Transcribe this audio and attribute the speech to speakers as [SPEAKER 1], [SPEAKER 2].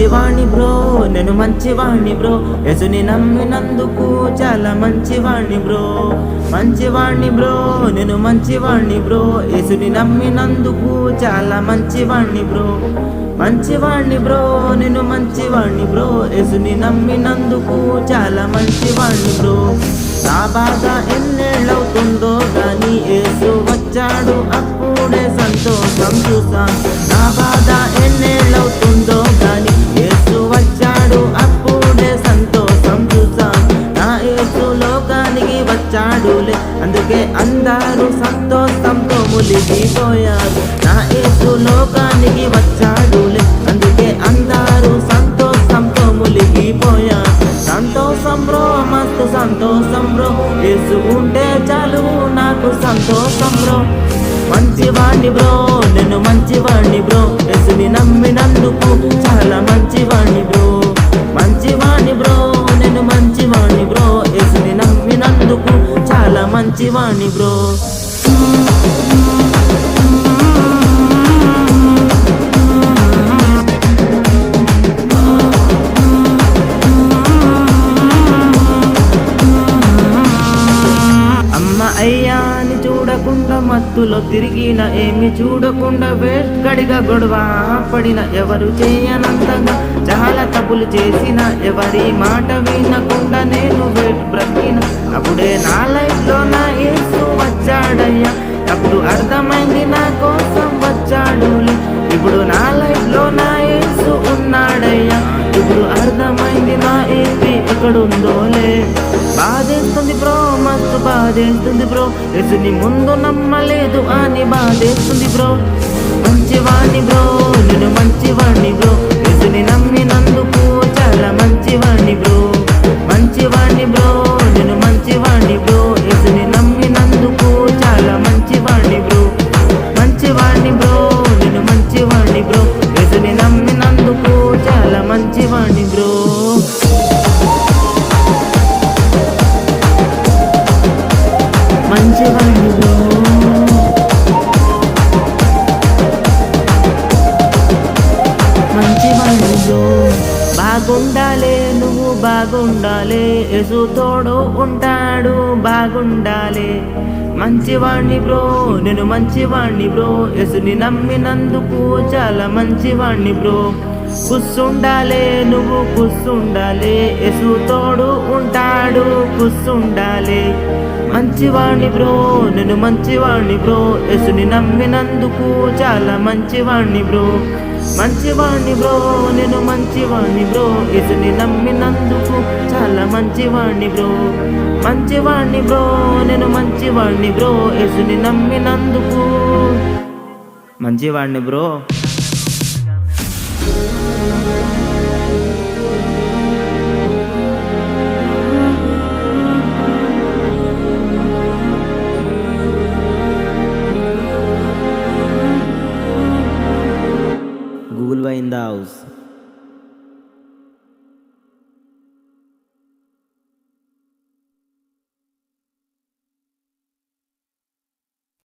[SPEAKER 1] మంచివాణ్ణి bro, నేను మంచివాణ్ణి bro, యేసుని నమ్మినందుకు చాలా మంచివాణ్ణి బ్రో. మంచివాణ్ణి బ్రో, నేను మంచివాణ్ణి బ్రో, యేసుని నమ్మినందుకు చాలా మంచివాణ్ణి బ్రో. మంచివాణ్ణి బ్రో, నేను మంచివాణ్ణి బ్రో, యేసుని నమ్మినందుకు చాలా మంచివాణ్ణి బ్రో. నా బాధ ఎన్నేళ్ళవుతుందో గాని యేసు వచ్చాడు అప్పుడే సంతోషం చూసా. నా బాధ ఎన్నేళ్ళవుతుందో గాని యేసు వచ్చాడు అప్పుడే సంతోషం చూసా. నా యేసు లోకానికి వచ్చాడులే, అందుకే అందరూ సంతోషంతో మునిగిపోయారు. నా యేసు లోకానికి వచ్చాడులే, అందుకే అందరూ సంతోషంతో మునిగిపోయారు. సంతోషం బ్రో, మస్తు సంతోషం బ్రో, యేసు ఉంటే చాలు నాకు సంతోషం బ్రో. మంచివాణ్ణి బ్రో, నేను మంచివాణ్ణి బ్రో, యేసుని నమ్మినందుకు చాలా మంచివాణ్ణి బ్రో. మంచివాణ్ణి బ్రో, నేను మంచివాణ్ణి బ్రో, యేసుని నమ్మినందుకు చాలా మంచివాణ్ణి బ్రో. అయ్యా అని చూడకుండా మత్తులో తిరిగిన, ఏమి చూడకుండా వేస్ట్ గడిగా గొడవ పడిన, ఎవరు చేయనంతగా చాలా తప్పులు చేసిన, ఎవరి మాట వినకుండా నేను వేస్ట్ బ్రతికిన. అప్పుడే నా లైఫ్ లో నా యేసు వచ్చాడయ్యా, అప్పుడు అర్థమైంది నా కోసం వచ్చాడులే. ఇప్పుడు నా లైఫ్ లో నా యేసు ఉన్నాడయ్యా, ఇప్పుడు అర్థమైంది నా ఏపీ ఎక్కడుందోలే. బాధేస్తుంది బ్రో, మస్తు బాధేస్తుంది బ్రో, యేసుని ముందు నమ్మలేదు అని బాధేస్తుంది బ్రో. మంచివాణ్ణి బ్రో, నేను మంచివాణ్ణి బ్రో, యేసుని నమ్మినందుకు చాలా మంచివాణ్ణి బ్రో. మంచివాణ్ణి బ్రో, నేను మంచివాణ్ణి బ్రో, యేసుని నమ్మినందుకు చాలా మంచివాణ్ణి బ్రో. మంచివాణ్ణి బ్రో, నేను మంచివాణ్ణి బ్రో, యేసుని నమ్మినందుకు చాలా మంచివాణ్ణి బ్రో. మంచివాణ్ణి బ్రో, మంచివాణ్ణి బ్రో. బాగుండాలే, నువ్వు బాగుండాలే, యేసు తోడు ఉంటాడు బాగుండాలే. మంచివాణ్ణి బ్రో, నేను మంచివాణ్ణి బ్రో, యేసుని నమ్మినందుకు చాలా మంచివాణ్ణి బ్రో. కుస్సుండాలే, నువ్వు కుస్సుండాలే, యేసు తోడు ఉంటాడు కుస్సుండాలే. మంచివాణ్ణి బ్రో, నేను మంచివాణ్ణి బ్రో, యేసుని నమ్మినందుకు చాలా మంచివాణ్ణి బ్రో. మంచివాణ్ణి బ్రో, నేను మంచివాణ్ణి బ్రో, యేసుని నమ్మినందుకు చాలా మంచివాణ్ణి బ్రో. మంచివాణ్ణి బ్రో, నేను మంచివాణ్ణి బ్రో, యేసుని నమ్మినందుకు మంచివాణ్ణి bro. Google by in the house.